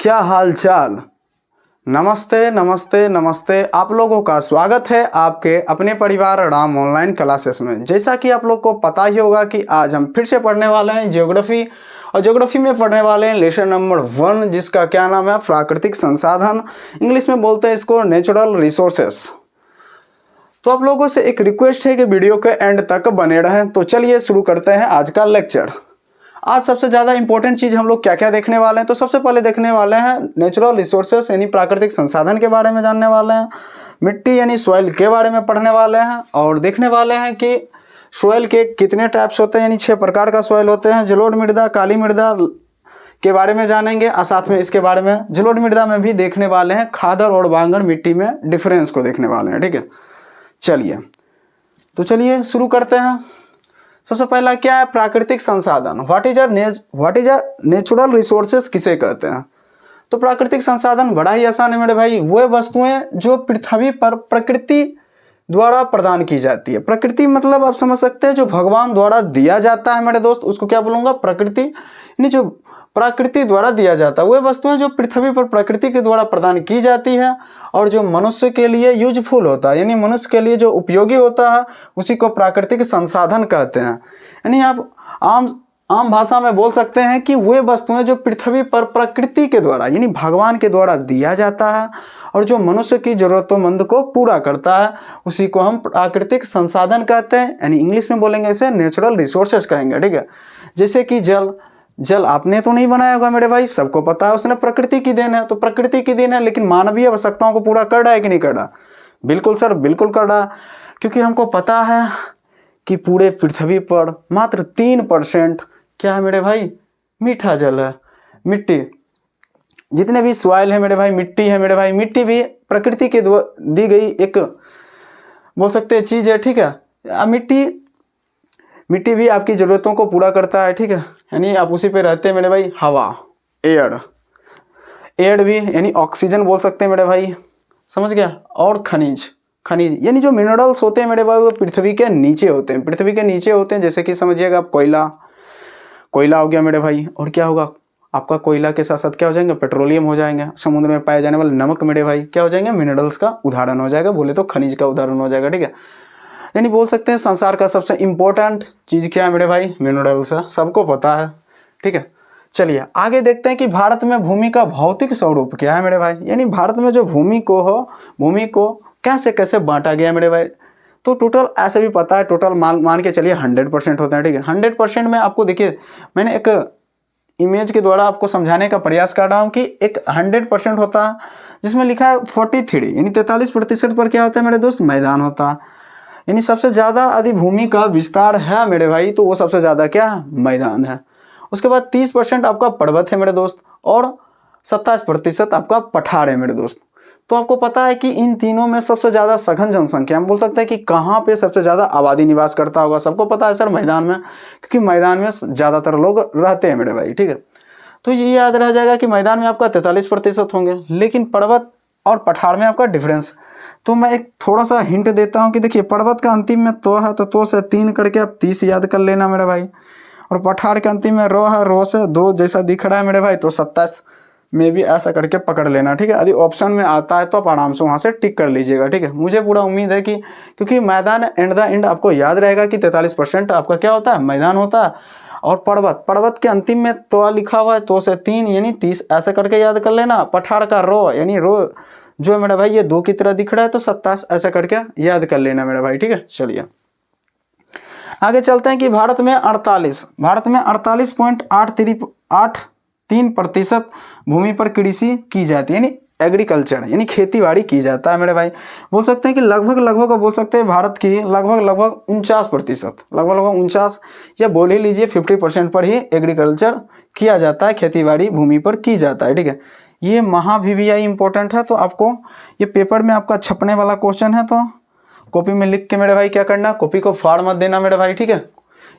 क्या हाल चाल। नमस्ते नमस्ते नमस्ते। आप लोगों का स्वागत है आपके अपने परिवार राम ऑनलाइन क्लासेस में। जैसा कि आप लोग को पता ही होगा कि आज हम फिर से पढ़ने वाले हैं ज्योग्राफी, और ज्योग्राफी में पढ़ने वाले हैं लेसन नंबर 1, जिसका क्या नाम है, प्राकृतिक संसाधन। इंग्लिश में बोलते हैं इसको नेचुरल रिसोर्सेस। तो आप लोगों से एक रिक्वेस्ट है कि वीडियो के एंड तक बने रहें। तो चलिए शुरू करते हैं आज का लेक्चर। आज सबसे ज़्यादा इंपॉर्टेंट चीज़ हम लोग क्या क्या देखने वाले हैं, तो सबसे पहले देखने वाले हैं नेचुरल रिसोर्सेस यानी प्राकृतिक संसाधन के बारे में जानने वाले हैं। मिट्टी यानी सॉइल के बारे में पढ़ने वाले हैं, और देखने वाले हैं कि सॉइल के कितने टाइप्स होते हैं, यानी 6 प्रकार का सॉइल होते हैं। जलोढ़ मृदा, काली मृदा के बारे में जानेंगे, और साथ में इसके बारे में जलोढ़ मृदा में भी देखने वाले हैं खादर और बांगर मिट्टी में डिफरेंस को देखने वाले हैं। ठीक है, चलिए शुरू करते हैं। सबसे पहला क्या है, प्राकृतिक संसाधन। What is a natural resources किसे कहते हैं। तो प्राकृतिक संसाधन बड़ा ही आसान है मेरे भाई, वो वस्तुएं जो पृथ्वी पर प्रकृति द्वारा प्रदान की जाती है। प्रकृति मतलब आप समझ सकते हैं जो भगवान द्वारा दिया जाता है मेरे दोस्त, उसको क्या बोलूँगा, प्रकृति। यानी जो प्रकृति द्वारा दिया जाता है, वो वस्तुएं जो पृथ्वी पर प्रकृति के द्वारा प्रदान की जाती है और जो मनुष्य के लिए यूजफुल होता है, यानी मनुष्य के लिए जो उपयोगी होता है, उसी को प्राकृतिक संसाधन कहते हैं। यानी आप आम भाषा में बोल सकते हैं कि वे वस्तुएं जो पृथ्वी पर प्रकृति के द्वारा यानी भगवान के द्वारा दिया जाता है और जो मनुष्य की ज़रूरतमंद को पूरा करता है, उसी को हम प्राकृतिक संसाधन कहते हैं। यानी इंग्लिश में बोलेंगे इसे नेचुरल रिसोर्सेज कहेंगे। ठीक है, जैसे कि जल आपने तो नहीं बनाया होगा मेरे भाई, सबको पता है उसने प्रकृति की देन है, तो प्रकृति की देन है, लेकिन मानवीय आवश्यकताओं को पूरा कर रहा है कि नहीं कर रहा। बिल्कुल सर, बिल्कुल कर रहा, क्योंकि हमको पता है कि पूरे पृथ्वी पर मात्र 3% क्या है मेरे भाई, मीठा जल है। मिट्टी, जितने भी सॉइल है मेरे भाई, मिट्टी है मेरे भाई, मिट्टी भी प्रकृति के दी गई एक बोल सकते हैं चीज़ है। ठीक है, मिट्टी भी आपकी ज़रूरतों को पूरा करता है। ठीक है, यानी आप उसी पे रहते हैं मेरे भाई। हवा, एयर भी यानी ऑक्सीजन बोल सकते हैं मेरे भाई, समझ गया। और खनिज यानी जो मिनरल्स होते हैं मेरे भाई, वो पृथ्वी के नीचे होते हैं। जैसे कि समझिएगा आप कोयला हो गया मेरे भाई, और क्या होगा आपका, कोयला के साथ साथ क्या हो जाएंगे, पेट्रोलियम हो जाएंगे। समुद्र में पाए जाने वाले नमक मेरे भाई क्या हो जाएंगे, मिनरल्स का उदाहरण हो जाएगा, बोले तो खनिज का उदाहरण हो जाएगा। ठीक है, यानी बोल सकते हैं संसार का सबसे इम्पोर्टेंट चीज़ क्या है मेरे भाई, मिनरल्स है, सबको पता है। ठीक है, चलिए आगे देखते हैं कि भारत में भूमि का भौतिक स्वरूप क्या है मेरे भाई। यानी भारत में जो भूमि को कैसे कैसे बांटा गया मेरे भाई। तो टोटल ऐसे भी पता है, टोटल मान के चलिए 100% होते हैं। ठीक है, 100% में आपको देखिए, मैंने एक इमेज के द्वारा आपको समझाने का प्रयास कर रहा हूँ कि एक 100% होता है जिसमें लिखा है 43 यानी 43% पर क्या होता है मेरे दोस्त, मैदान होता है। यानी सबसे ज़्यादा यदि भूमि का विस्तार है मेरे भाई, तो वो सबसे ज़्यादा क्या मैदान है। उसके बाद 30% आपका पर्वत है मेरे दोस्त, और 27% आपका पठार है मेरे दोस्त। तो आपको पता है कि इन तीनों में सबसे ज़्यादा सघन जनसंख्या, हम बोल सकते हैं कि कहाँ पे सबसे ज़्यादा आबादी निवास करता होगा, सबको पता है सर, मैदान में, क्योंकि मैदान में ज़्यादातर लोग रहते हैं मेरे भाई। ठीक है, तो ये याद रह जाएगा कि मैदान में आपका 43% होंगे, लेकिन पर्वत और पठार में आपका डिफरेंस। तो मैं एक थोड़ा सा हिंट देता हूँ कि देखिए, पर्वत का अंतिम में तो है, तो से 3 करके आप 30 याद कर लेना मेरे भाई, और पठार के अंतिम में रो है, रो से 2 जैसा दिख रहा है मेरे भाई, तो 27 में भी ऐसा करके पकड़ लेना। ठीक है, यदि ऑप्शन में आता है तो आप आराम से वहाँ से टिक कर लीजिएगा। ठीक है, मुझे पूरा उम्मीद है कि क्योंकि मैदान एंड आपको याद रहेगा कि 43% आपका क्या होता है, मैदान होता है। और पर्वत के अंतिम में तो लिखा हुआ है, तो से 3 यानी 30 ऐसे करके याद कर लेना। पठार का रो यानी रो जो मेरा भाई ये 2 की तरह दिख रहा है, तो 27 ऐसा करके याद कर लेना मेरा भाई। ठीक है, चलिए आगे चलते हैं कि भारत में 48.83% भूमि पर कृषि की जाती है, यानी एग्रीकल्चर यानी खेती बाड़ी की जाता है मेरे भाई। बोल सकते हैं कि लगभग बोल सकते हैं भारत की लगभग 49%, लगभग 49 या बोल ही लीजिए 50% पर ही एग्रीकल्चर किया जाता है, खेती बाड़ी भूमि पर की जाता है। ठीक है, ये महावीवीआई इंपॉर्टेंट है, तो आपको ये पेपर में आपका छपने वाला क्वेश्चन है, तो कॉपी में लिख के मेरे भाई क्या करना, कॉपी को फाड़ मत देना मेरे भाई। ठीक है,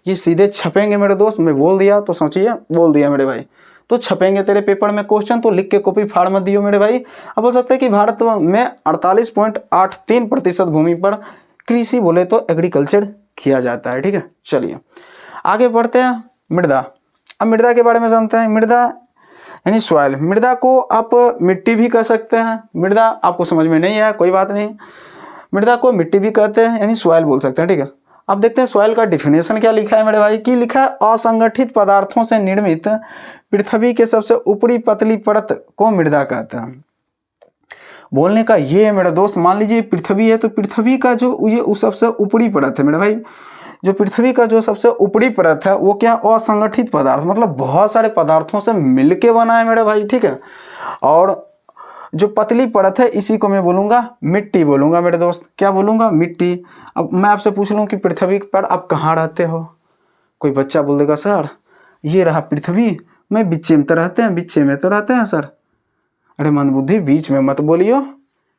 ये सीधे छपेंगे मेरे दोस्त, मैं बोल दिया तो सोचिए, बोल दिया मेरे भाई, तो छपेंगे तेरे पेपर में क्वेश्चन, तो लिख के कॉपी फाड़ मत दियो मेरे भाई। अब बोल सकते हैं कि भारत में 48.83% भूमि पर कृषि बोले तो एग्रीकल्चर किया जाता है। ठीक है, चलिए आगे बढ़ते हैं। मृदा, अब मृदा के बारे में जानते हैं। मृदा यानी सॉइल। मृदा को आप मिट्टी भी कह सकते हैं, मृदा आपको समझ में नहीं आया कोई बात नहीं, मृदा को मिट्टी भी कहते हैं यानी सॉइल बोल सकते हैं, ठीक है। अब देखते हैं सॉइल का डिफिनेशन क्या लिखा है मेरे भाई, कि लिखा है असंगठित पदार्थों से निर्मित पृथ्वी के सबसे ऊपरी पतली परत को मृदा कहते हैं। बोलने का ये है मेरा दोस्त, मान लीजिए पृथ्वी है तो पृथ्वी का जो ये सबसे ऊपरी परत है मेरा भाई, जो पृथ्वी का जो सबसे ऊपरी परत है वो क्या, असंगठित पदार्थ, मतलब बहुत सारे पदार्थों से मिलके बना है मेरे भाई, ठीक है। और जो पतली परत है इसी को मैं बोलूँगा मिट्टी बोलूँगा मेरे दोस्त, क्या बोलूँगा, मिट्टी। अब मैं आपसे पूछ लूँ कि पृथ्वी पर आप कहाँ रहते हो, कोई बच्चा बोल देगा सर ये रहा पृथ्वी, मैं बिच्चे में तो रहते हैं, बिच्चे में तो रहते हैं सर। अरे मंदबुद्धि बीच में मत बोलियो,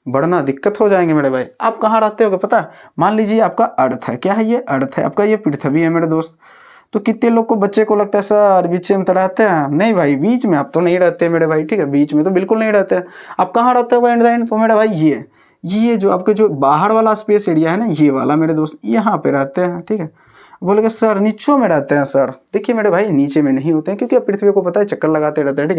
बढ़ना दिक्कत हो जाएंगे मेरे भाई। आप कहाँ रहते हो पता है, मान लीजिए आपका अर्थ है, क्या है ये, अर्थ है आपका, ये पृथ्वी है मेरे दोस्त। तो कितने लोग को, बच्चे को लगता है सर बीच में तो रहते हैं, नहीं भाई बीच में आप तो नहीं रहते मेरे भाई, ठीक है, बीच में तो बिल्कुल नहीं रहते। आप कहाँ रहते हो एंड द एंड, तो मेरे भाई ये जो आपके जो बाहर वाला स्पेस एरिया है ना, ये वाला मेरे दोस्त, यहाँ पे रहते हैं, ठीक है। बोलेगा सर नीचों में रहते हैं सर, देखिए मेरे भाई नीचे में नहीं होते हैं, क्योंकि पृथ्वी को पता है चक्कर लगाते रहते हैं, ठीक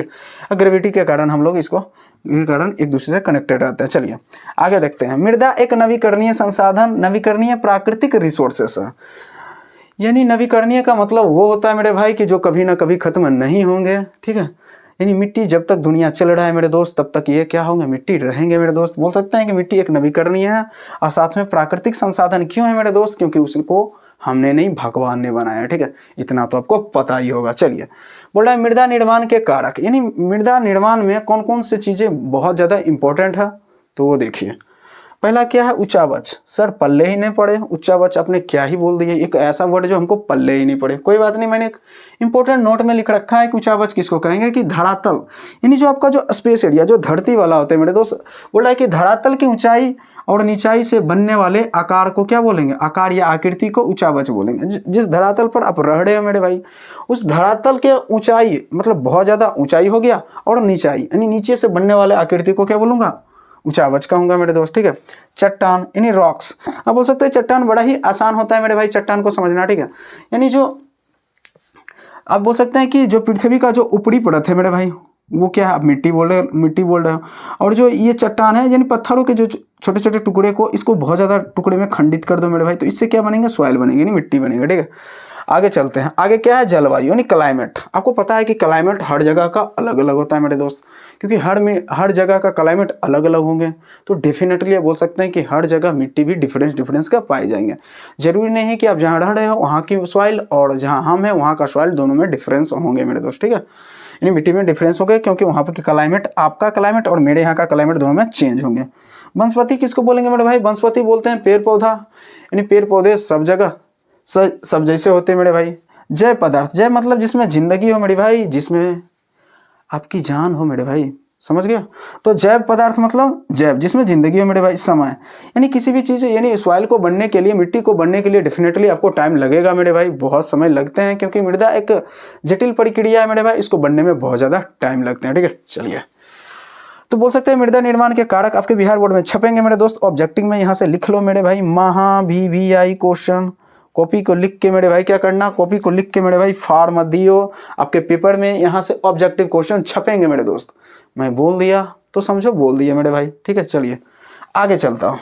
है। ग्रेविटी के कारण हम लोग इसको कारण एक दूसरे से कनेक्टेड रहते हैं। चलिए आगे देखते हैं। मृदा एक नवीकरणीय संसाधन, नवीकरणीय प्राकृतिक रिसोर्सेस है। यानी नवीकरणीय का मतलब वो होता है मेरे भाई कि जो कभी ना कभी खत्म नहीं होंगे, ठीक है। यानी मिट्टी जब तक दुनिया चल रहा है मेरे दोस्त तब तक ये क्या होंगे, मिट्टी रहेंगे मेरे दोस्त। बोल सकते हैं कि मिट्टी एक नवीकरणीय है और साथ में प्राकृतिक संसाधन। क्यों है मेरे दोस्त, क्योंकि उसको हमने नहीं भगवान ने बनाया, ठीक है, इतना तो आपको पता ही होगा। चलिए बोल रहा है मृदा निर्माण के कारक, यानी मृदा निर्माण में कौन कौन सी चीज़ें बहुत ज़्यादा इंपॉर्टेंट है, तो वो देखिए। पहला क्या है, उच्चावच। सर पल्ले ही नहीं पड़े, उच्चावच आपने क्या ही बोल दिया, एक ऐसा वर्ड जो हमको पल्ले ही नहीं पड़े। कोई बात नहीं, मैंने एक इंपॉर्टेंट नोट में लिख रखा है कि उच्चावच किसको कहेंगे, कि धरातल, यानी जो आपका जो स्पेस एरिया जो धरती वाला होता है मेरे दोस्त। बोल रहा है कि धरातल की ऊंचाई और निचाई से बनने वाले आकार को क्या बोलेंगे, आकार या आकृति को उच्चावच बोलेंगे। जिस धरातल पर आप रह रहे हो मेरे भाई, उस धरातल के ऊंचाई मतलब बहुत ज़्यादा ऊंचाई हो गया, और निचाई यानी नीचे से बनने वाले आकृति को क्या बोलूँगा, उच्चावच कहूँगा मेरे दोस्त, ठीक है। चट्टान यानी रॉक्स, आप बोल सकते हैं चट्टान बड़ा ही आसान होता है मेरे भाई चट्टान को समझना, ठीक है। यानी जो आप बोल सकते हैं कि जो पृथ्वी का जो ऊपरी परत है मेरे भाई वो क्या है, आप मिट्टी बोल रहे हो। और जो ये चट्टान है यानी पत्थरों के जो छोटे छोटे टुकड़े को, इसको बहुत ज़्यादा टुकड़े में खंडित कर दो मेरे भाई, तो इससे क्या बनेंगे, सॉइल बनेंगे, यानी मिट्टी बनेगा, ठीक है। आगे चलते हैं। आगे क्या है, जलवायु यानी क्लाइमेट। आपको पता है कि क्लाइमेट हर जगह का अलग अलग होता है मेरे दोस्त, क्योंकि हर जगह का क्लाइमेट अलग अलग होंगे, तो डेफिनेटली आप बोल सकते हैं कि हर जगह मिट्टी भी डिफरेंस का पाए जाएंगे। जरूरी नहीं है कि आप जहाँ रह रहे हो वहाँ की सॉइल और जहाँ हम हैं वहाँ का सॉइल दोनों में डिफरेंस होंगे मेरे दोस्त, ठीक है। यानी मिट्टी में डिफरेंस हो गए, क्योंकि वहाँ पर की क्लाइमेट, आपका क्लाइमेट और मेरे यहाँ का क्लाइमेट दोनों में चेंज होंगे। वनस्पति किसको बोलेंगे मेरे भाई, वनस्पति बोलते हैं पेड़ पौधा, यानी पेड़ पौधे सब जगह सब जैसे होते हैं मेरे भाई। जय पदार्थ, जय मतलब जिसमें जिंदगी हो मेरे भाई, जिसमें आपकी जान हो मेरे भाई, समझ गया। तो जैव पदार्थ मतलब जैव जिसमें जिंदगी हो मेरे भाई। समय यानी किसी भी चीज़, यानी सॉइल को बनने के लिए, मिट्टी को बनने के लिए डेफिनेटली आपको टाइम लगेगा मेरे भाई, बहुत समय लगते हैं, क्योंकि मृदा एक जटिल प्रक्रिया है मेरे भाई, इसको बनने में बहुत ज़्यादा टाइम लगते हैं, ठीक है। चलिए तो बोल सकते हैं मृदा निर्माण के कारक आपके बिहार बोर्ड में छपेंगे मेरे दोस्त। ऑब्जेक्टिव में यहाँ से लिख लो मेरे भाई, VVI क्वेश्चन। कॉपी को लिख के मेरे भाई क्या करना, कॉपी को लिख के मेरे भाई फाड़ मत दियो, आपके पेपर में यहाँ से ऑब्जेक्टिव क्वेश्चन छपेंगे मेरे दोस्त। मैं बोल दिया तो समझो बोल दिया मेरे भाई, ठीक है। चलिए आगे चलता हूँ।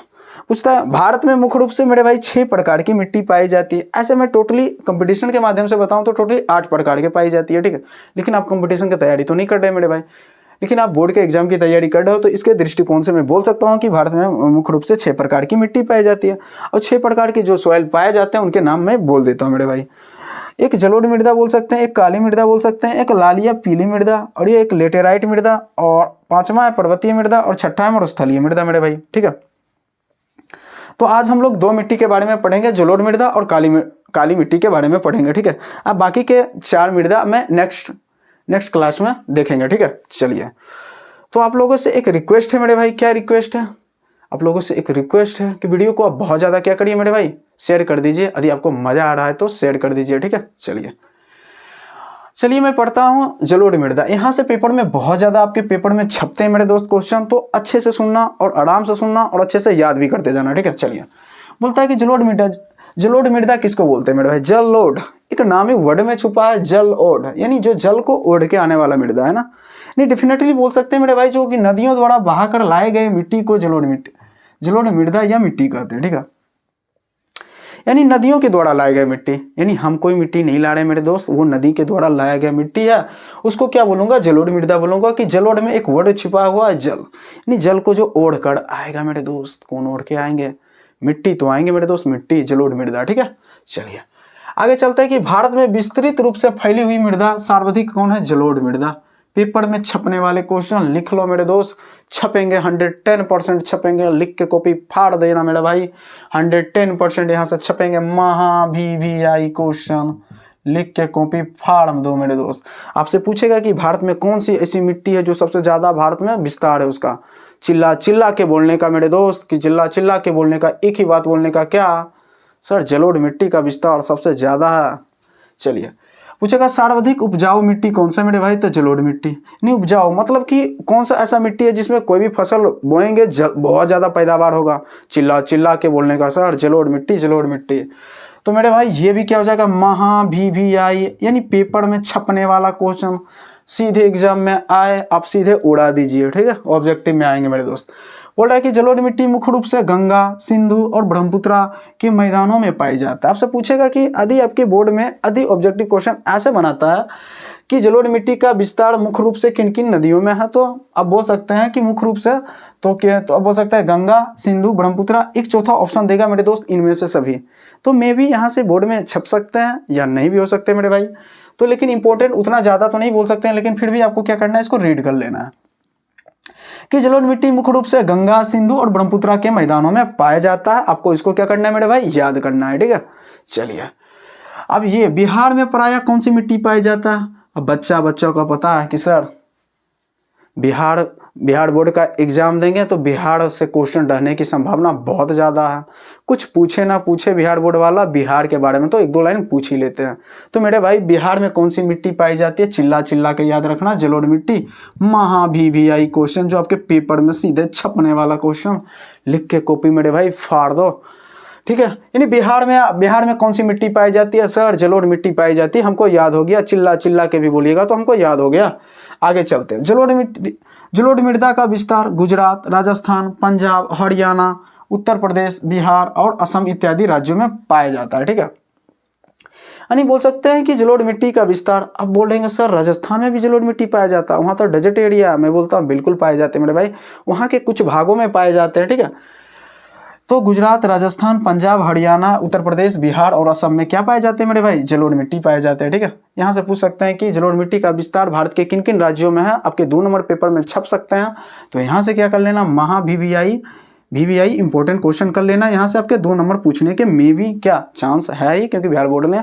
पूछता है भारत में मुख्य रूप से मेरे भाई 6 प्रकार की मिट्टी पाई जाती है। ऐसे मैं टोटली कंपटीशन के माध्यम से बताऊँ तो टोटली 8 प्रकार की पाई जाती है, ठीक है। लेकिन आप कंपटीशन की तैयारी तो नहीं कर रहे मेरे भाई, लेकिन आप बोर्ड के एग्जाम की तैयारी कर रहे हो, तो इसके दृष्टिकोण से मैं बोल सकता हूँ कि भारत में मुख्य रूप से 6 प्रकार की मिट्टी पाई जाती है। और 6 प्रकार की जो सॉइल पाए जाते हैं उनके नाम मैं बोल देता हूँ मेरे भाई। एक जलोढ़ मृदा बोल सकते हैं, एक काली मृदा बोल सकते हैं, एक लाल या पीली मृदा, और ये एक लेटेराइट मृदा, और 5वां है पर्वतीय मृदा, और 6ठा है मरुस्थलीय मृदा मेरे भाई, ठीक है। तो आज हम लोग 2 मिट्टी के बारे में पढ़ेंगे, जलोढ़ मृदा और काली मिट्टी के बारे में पढ़ेंगे, ठीक है। अब बाकी के 4 मृदा मैं नेक्स्ट क्लास में देखेंगे, ठीक है। चलिए तो आप लोगों से एक रिक्वेस्ट है मेरे भाई, क्या रिक्वेस्ट है, आप लोगों से एक रिक्वेस्ट है कि वीडियो को आप बहुत ज़्यादा क्या करिए मेरे भाई, शेयर कर दीजिए। यदि आपको मज़ा आ रहा है तो शेयर कर दीजिए, ठीक है। चलिए मैं पढ़ता हूँ जलोढ़ मृदा। यहाँ से पेपर में बहुत ज़्यादा आपके पेपर में छपते हैं मेरे दोस्त क्वेश्चन, तो अच्छे से सुनना और आराम से सुनना और अच्छे से याद भी करते जाना, ठीक है। चलिए बोलता है कि जलोढ़ मृदा किसको बोलते हैं मेरे भाई, जलोढ़ एक नामी वर्ड में छुपा है जल ओढ़, यानी जो जल को ओढ़ के आने वाला मृदा है ना। नहीं डेफिनेटली बोल सकते हैं मेरे भाई, जो कि नदियों द्वारा बहाकर लाए गए मिट्टी को जलोढ़ मिट्टी, जलोढ़ मृदा या मिट्टी कहते हैं, ठीक है। यानी नदियों के द्वारा लाए गए मिट्टी, यानी हम कोई मिट्टी नहीं ला रहे मेरे दोस्त, वो नदी के द्वारा लाया गया मिट्टी है, उसको क्या बोलूंगा, जलोढ़ मृदा बोलूंगा। कि जलोढ़ में एक वर्ड छिपा हुआ है जल, यानी जल को जो ओढ़ कर आएगा मेरे दोस्त। कौन ओढ़ के आएंगे, मिट्टी तो आएंगे मेरे दोस्त, मिट्टी जलोढ़ मृदा, ठीक है। चलिए आगे चलते हैं कि भारत में विस्तृत रूप से फैली हुई मृदा सर्वाधिक कौन है, जलोढ़ मृदा। पेपर में छपने वाले क्वेश्चन लिख लो मेरे दोस्त, छपेंगे 110% छपेंगे, लिख के कॉपी फाड़ देना मेरा भाई, 110% यहाँ से छपेंगे। VVI क्वेश्चन लिख के कॉपी फाड़ दो मेरे दोस्त। आपसे पूछेगा कि भारत में कौन सी ऐसी मिट्टी है जो सबसे ज्यादा भारत में विस्तार है उसका, चिल्ला चिल्ला के बोलने का मेरे दोस्त, कि चिल्ला चिल्ला के बोलने का, एक ही बात बोलने का, क्या सर जलोढ़ मिट्टी का विस्तार सबसे ज्यादा है। चलिए पूछेगा सर्वाधिक उपजाऊ मिट्टी कौन सा मेरे भाई, तो जलोढ़ मिट्टी। नहीं उपजाऊ मतलब कि कौन सा ऐसा मिट्टी है जिसमें कोई भी फसल बोएंगे बहुत ज्यादा पैदावार होगा, चिल्ला चिल्ला के बोलने का सर जलोढ़ मिट्टी, जलोढ़ मिट्टी। तो मेरे भाई ये भी क्या हो जाएगा, VVI, यानी पेपर में छपने वाला क्वेश्चन, सीधे एग्जाम में आए आप सीधे उड़ा दीजिए, ठीक है, ऑब्जेक्टिव में आएंगे मेरे दोस्त। बोल रहा है कि जलोढ़ मिट्टी मुख्य रूप से गंगा, सिंधु और ब्रह्मपुत्र के मैदानों में पाई जाता है। आपसे पूछेगा कि यदि आपके बोर्ड में यदि ऑब्जेक्टिव क्वेश्चन ऐसे बनाता है कि जलोढ़ मिट्टी का विस्तार मुख्य रूप से किन किन नदियों में है, तो आप बोल सकते हैं कि मुख्य रूप से तो क्या, तो आप बोल सकते हैं गंगा, सिंधु, ब्रह्मपुत्र। एक चौथा ऑप्शन देगा मेरे दोस्त, इनमें से सभी। तो मे भी यहाँ से बोर्ड में छप सकते हैं या नहीं भी हो सकते मेरे भाई। तो लेकिन इंपॉर्टेंट उतना ज्यादा तो नहीं बोल सकते हैं, लेकिन फिर भी आपको क्या करना है, इसको रीड कर लेना है कि जलोढ़ मिट्टी मुख्य रूप से गंगा, सिंधु और ब्रह्मपुत्र के मैदानों में पाया जाता है। आपको इसको क्या करना है मेरे भाई, याद करना है, ठीक है। चलिए अब ये बिहार में प्रायः कौन सी मिट्टी पाई जाता है। अब बच्चों को पता है कि सर बिहार बोर्ड का एग्जाम देंगे तो बिहार से क्वेश्चन रहने की संभावना बहुत ज़्यादा है। कुछ पूछे ना पूछे बिहार बोर्ड वाला, बिहार के बारे में तो एक दो लाइन पूछ ही लेते हैं। तो मेरे भाई बिहार में कौन सी मिट्टी पाई जाती है, चिल्ला चिल्ला के याद रखना, जलोढ़ मिट्टी। VVI क्वेश्चन जो आपके पेपर में सीधे छपने वाला क्वेश्चन, लिख के कॉपी मेरे भाई फाड़ दो, ठीक है। यानी बिहार में कौन सी मिट्टी पाई जाती है, सर जलोढ़ मिट्टी पाई जाती है। हमको याद हो गया, चिल्ला चिल्ला के भी बोलिएगा तो हमको याद हो गया। आगे चलते हैं, जलोढ़ मृदा का विस्तार गुजरात, राजस्थान, पंजाब, हरियाणा, उत्तर प्रदेश, बिहार और असम इत्यादि राज्यों में पाया जाता है, ठीक है। यानी बोल सकते हैं कि जलोढ़ मिट्टी का विस्तार, अब बोलेंगे सर राजस्थान में भी जलोढ़ मिट्टी पाया जाता है, वहां तो डेजर्ट एरिया। मैं बोलता हूँ बिल्कुल पाए जाते हैं मेरे भाई, वहां के कुछ भागों में पाए जाते हैं, ठीक है। तो गुजरात, राजस्थान, पंजाब, हरियाणा, उत्तर प्रदेश, बिहार और असम में क्या पाए जाते हैं मेरे भाई, जलोढ़ मिट्टी पाए जाते हैं, ठीक है। यहाँ से पूछ सकते हैं कि जलोढ़ मिट्टी का विस्तार भारत के किन किन राज्यों में है, आपके 2 नंबर पेपर में छप सकते हैं। तो यहाँ से क्या कर लेना, VVI इंपॉर्टेंट क्वेश्चन कर लेना। यहाँ से आपके 2 नंबर पूछने के मे भी क्या चांस है ही, क्योंकि बिहार बोर्ड ने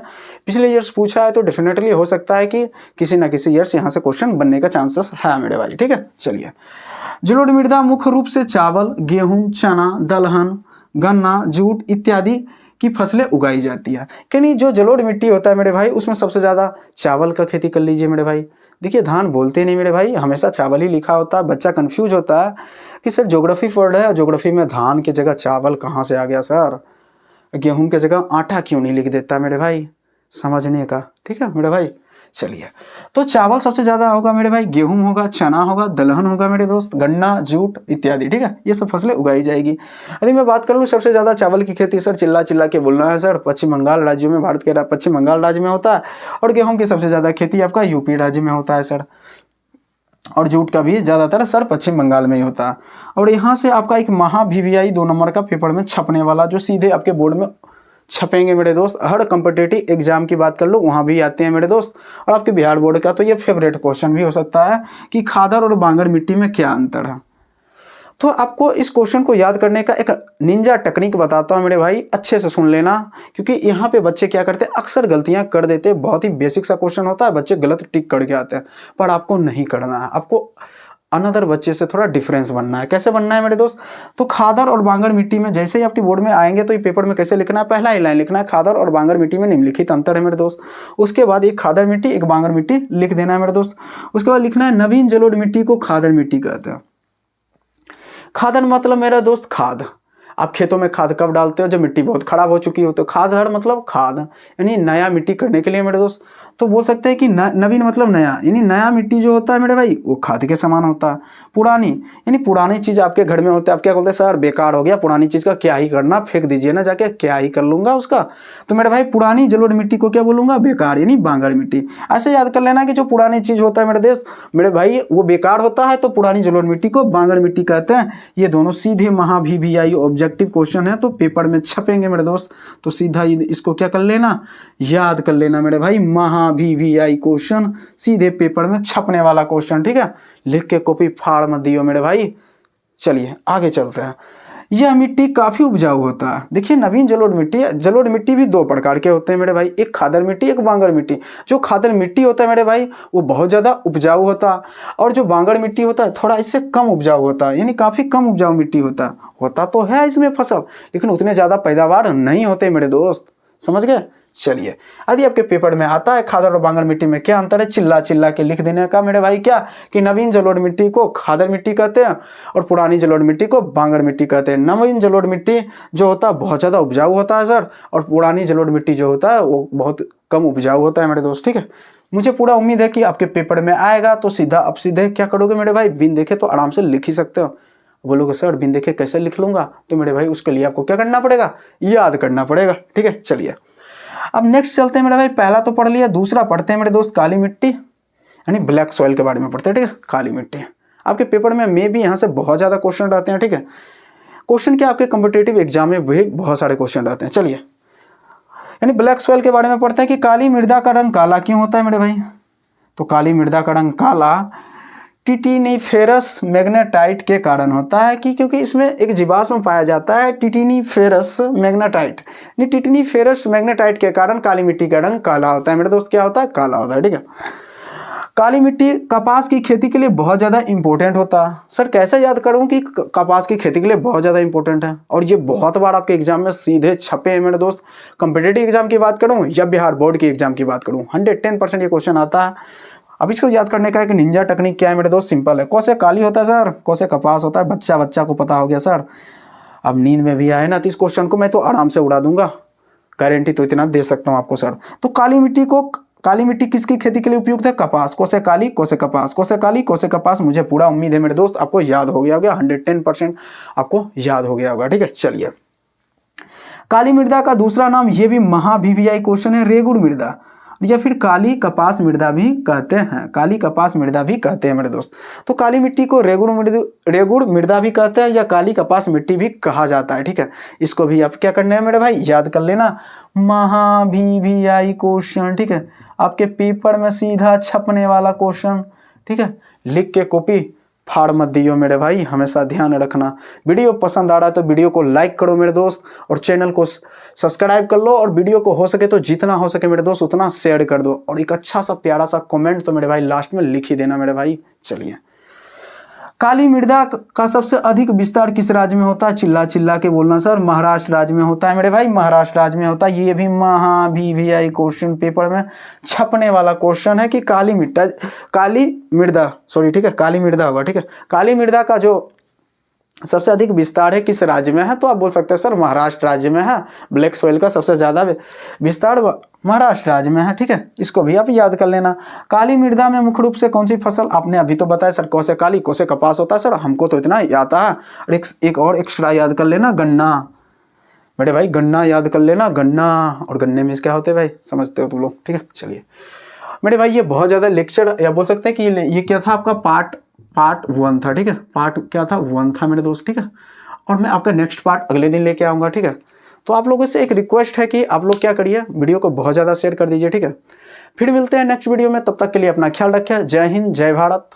पिछले ईयर्स पूछा है तो डेफिनेटली हो सकता है कि किसी ना किसी ईयर्स यहाँ से क्वेश्चन बनने का चांसेस है मेरे भाई, ठीक है। चलिए जलोढ़ मृदा मुख्य रूप से चावल, गेहूं, चना, दलहन, गन्ना, जूट इत्यादि की फसलें उगाई जाती है। यानी जो जलोढ़ मिट्टी होता है मेरे भाई, उसमें सबसे ज्यादा चावल का खेती कर लीजिए मेरे भाई। देखिए धान बोलते नहीं मेरे भाई, हमेशा चावल ही लिखा होता है। बच्चा कंफ्यूज होता है कि सर ज्योग्राफी पढ़ रहे हैं, ज्योग्राफी में धान की जगह चावल कहाँ से आ गया सर, गेहूं की जगह आटा क्यों नहीं लिख देता मेरे भाई, समझने का, ठीक है मेरे भाई। चलिए तो चावल सबसे ज्यादा होगा मेरे भाई, गेहूं होगा, चना होगा, दलहन होगा मेरे दोस्त, गन्ना, जूट इत्यादि, ठीक है। ये सब फसलें उगाई जाएगी। यदि मैं बात कर लूँ सबसे ज्यादा चावल की खेती, सर चिल्ला चिल्ला के बोलना है सर, पश्चिम बंगाल राज्य में, भारत के पश्चिम बंगाल राज्य में होता है। और गेहूं की सबसे ज्यादा खेती आपका यूपी राज्य में होता है सर, और जूट का भी ज्यादातर सर पश्चिम बंगाल में ही होता है। और यहाँ से आपका एक VVI 2 नंबर का पेपर में छपने वाला, जो सीधे आपके बोर्ड में छपेंगे मेरे दोस्त। हर कॉम्पिटिटिव एग्जाम की बात कर लो वहां भी आते हैं मेरे दोस्त। और आपके बिहार बोर्ड का तो ये फेवरेट क्वेश्चन भी हो सकता है कि खादर और बांगर मिट्टी में क्या अंतर है। तो आपको इस क्वेश्चन को याद करने का एक निंजा टेक्निक बताता हूं मेरे भाई, अच्छे से सुन लेना, क्योंकि यहाँ पे बच्चे क्या करते हैं, अक्सर गलतियां कर देते हैं। बहुत ही बेसिक सा क्वेश्चन होता है, बच्चे गलत टिक करके आते हैं, पर आपको नहीं करना है। आपको अनदर बच्चे से थोड़ा डिफरेंस बनना है। कैसे बनना है मेरे दोस्त, तो खादर और बांगर मिट्टी में जैसे ही आपके बोर्ड में आएंगे तो ये पेपर में कैसे लिखना है, पहला ही लाइन लिखना है, खादर और बांगर मिट्टी में निम्नलिखित अंतर है मेरे दोस्त। उसके बाद एक खादर मिट्टी एक बांगर मिट्टी लिख देना है मेरे दोस्त। उसके बाद लिखना है नवीन जलोढ़ मिट्टी को खादर मिट्टी कहते हैं। खादर मतलब मेरा दोस्त खाद, आप खेतों में खाद कब डालते हो? जब मिट्टी बहुत खराब हो चुकी हो। तो खाद हर मतलब खाद यानी नया मिट्टी करने के लिए मेरे दोस्त। तो बोल सकते हैं कि नवीन मतलब नया, यानी नया मिट्टी जो होता है मेरे भाई वो खाद के समान होता है। पुरानी यानी पुरानी चीज़ आपके घर में होता है, आप क्या बोलते हैं सर बेकार हो गया, पुरानी चीज़ का क्या ही करना, फेंक दीजिए ना जाके, क्या ही कर लूँगा उसका। तो मेरे भाई पुरानी जलोढ़ मिट्टी को क्या बोलूँगा? बेकार, यानी बांगड़ मिट्टी। ऐसे याद कर लेना कि जो पुरानी चीज़ होता है मेरे भाई वो बेकार होता है, तो पुरानी जलोढ़ मिट्टी को बांगड़ मिट्टी कहते हैं। ये दोनों सीधे महाVVI ऑब्जेक्टिव क्वेश्चन है, तो पेपर में छपेंगे मेरे दोस्त। तो सीधा इसको क्या कर लेना, याद कर लेना मेरे भाई, महाVVI क्वेश्चन सीधे पेपर में छपने वाला क्वेश्चन, ठीक है। लिख के कॉपी फाड़ मत दियो मेरे भाई। चलिए आगे चलते हैं। यह मिट्टी काफी उपजाऊ होता है। देखिए नवीन जलोढ़ मिट्टी भी दो प्रकार के होते हैं मेरे भाई, एक खादर मिट्टी, एक बांगड़ मिट्टी। जो खादर मिट्टी होता है मेरे भाई वो बहुत ज्यादा उपजाऊ होता है, और जो बांगड़ मिट्टी होता है थोड़ा इससे कम उपजाऊ होता है, यानी काफी कम उपजाऊ मिट्टी होता तो है इसमें फसल, लेकिन उतने ज्यादा पैदावार नहीं होते मेरे दोस्त, समझ गए। चलिए यदि आपके पेपर में आता है खादर और बांगड़ मिट्टी में क्या अंतर है, चिल्ला चिल्ला के लिख देने का मेरे भाई, क्या कि नवीन जलोढ़ मिट्टी को खादर मिट्टी कहते हैं और पुरानी जलोढ़ मिट्टी को बांगड़ मिट्टी कहते हैं। नवीन जलोढ़ मिट्टी जो होता है बहुत ज़्यादा उपजाऊ होता है सर, और पुरानी जलोढ़ मिट्टी जो होता है वो बहुत कम उपजाऊ होता है मेरे दोस्त, ठीक है। मुझे पूरा उम्मीद है कि आपके पेपर में आएगा, तो सीधे क्या करोगे मेरे भाई, बिन देखे तो आराम से लिख ही सकते हो। बोलोगे सर बिन देखे कैसे लिख लूंगा, तो मेरे भाई उसके लिए आपको क्या करना पड़ेगा, याद करना पड़ेगा, ठीक है। चलिए अब नेक्स्ट चलते हैं मेरे भाई, पहला तो पढ़ लिया, दूसरा पढ़ते हैं मेरे दोस्त काली मिट्टी यानी ब्लैक सॉइल के बारे में पढ़ते हैं, ठीक है। काली मिट्टी आपके पेपर में भी यहाँ से बहुत ज़्यादा क्वेश्चन रहते हैं, ठीक है। क्वेश्चन क्या आपके कॉम्पिटिटिव एग्जाम में भी बहुत सारे क्वेश्चन रहते हैं। चलिए यानी ब्लैक सॉइल के बारे में पढ़ते हैं कि काली मृदा का रंग काला क्यों होता है मेरे भाई। तो काली मृदा का रंग काला टिटिनिफेरस मैग्नेटाइट के कारण होता है, कि क्योंकि इसमें एक जीवाश्म पाया जाता है टिटिनिफेरस मैग्नेटाइट। टिटिनिफेरस मैग्नेटाइट के कारण काली मिट्टी का रंग काला होता है मेरे दोस्त, क्या होता है, काला होता है, ठीक है। काली मिट्टी कपास की खेती के लिए बहुत ज़्यादा इंपॉर्टेंट होता है। सर कैसे याद करूं कि कपास की खेती के लिए बहुत ज़्यादा इंपॉर्टेंट है, और ये बहुत बार आपके एग्जाम में सीधे छपे हैं मेरे दोस्त। कॉम्पिटिटिव एग्जाम की बात करूं या बिहार बोर्ड की एग्जाम की बात करूं, 110% ये क्वेश्चन आता है। अब इसको याद करने का एक निंजा टेक्निक क्या है मेरे दोस्त, सिंपल है। कौसे काली होता है सर, कौसे कपास होता है, बच्चा को पता हो गया सर। अब नींद में भी आए ना तो इस क्वेश्चन को मैं तो आराम से उड़ा दूंगा, गारंटी तो इतना दे सकता हूँ आपको सर। तो काली मिट्टी किसकी खेती के लिए उपयुक्त है, कपास। कौसे काली कौसे कपास, कौसे काली कौसे कपास। मुझे पूरा उम्मीद है मेरे दोस्त आपको याद हो गया होगा, 110% आपको याद हो गया होगा, ठीक है। चलिए काली मृदा का दूसरा नाम, ये भी महाVVI क्वेश्चन है, रेगुड़ मृदा या फिर काली कपास मृदा भी कहते हैं, काली कपास मृदा भी कहते हैं मेरे दोस्त। तो काली मिट्टी को रेगुड़ मृदा भी कहते हैं या काली कपास मिट्टी भी कहा जाता है, ठीक है। इसको भी आप क्या करना है मेरे भाई, याद कर लेना, महाVVI क्वेश्चन, ठीक है। आपके पेपर में सीधा छपने वाला क्वेश्चन, ठीक है। लिख के कॉपी फाड़ मत दियो मेरे भाई, हमेशा ध्यान रखना। वीडियो पसंद आ रहा है तो वीडियो को लाइक करो मेरे दोस्त, और चैनल को सब्सक्राइब कर लो, और वीडियो को हो सके तो जितना हो सके मेरे दोस्त उतना शेयर कर दो, और एक अच्छा सा प्यारा सा कमेंट तो मेरे भाई लास्ट में लिख ही देना मेरे भाई। चलिए काली मृदा का सबसे अधिक विस्तार किस राज्य में होता है, चिल्ला चिल्ला के बोलना सर, महाराष्ट्र राज्य में होता है मेरे भाई, महाराष्ट्र राज्य में होता है। ये भी महाVVI क्वेश्चन पेपर में छपने वाला क्वेश्चन है कि काली मृदा ठीक है, काली मृदा होगा, ठीक है। काली मृदा का जो सबसे अधिक विस्तार है किस राज्य में है, तो आप बोल सकते हैं सर महाराष्ट्र राज्य में है। ब्लैक सॉइल का सबसे ज्यादा विस्तार महाराष्ट्र राज्य में है, ठीक है। इसको भी आप याद कर लेना। काली मृदा में मुख्य रूप से कौन सी फसल, आपने अभी तो बताया सर कौसे काली कौसे कपास होता है सर, हमको तो इतना आता है। और एक और एक्स्ट्रा याद कर लेना, गन्ना मेरे भाई, गन्ना याद कर लेना, गन्ना। और गन्ने में क्या होते हैं भाई, समझते हो तुम लोग, ठीक है। चलिए मेरे भाई ये बहुत ज्यादा लेक्चर, या बोल सकते हैं कि ये क्या था आपका पार्ट 1 था, ठीक है। पार्ट क्या था, 1 था मेरे दोस्त, ठीक है। और मैं आपका नेक्स्ट पार्ट अगले दिन लेके आऊँगा, ठीक है। तो आप लोगों से एक रिक्वेस्ट है कि आप लोग क्या करिए, वीडियो को बहुत ज़्यादा शेयर कर दीजिए, ठीक है। फिर मिलते हैं नेक्स्ट वीडियो में, तब तक के लिए अपना ख्याल रखिए। जय हिंद, जय भारत।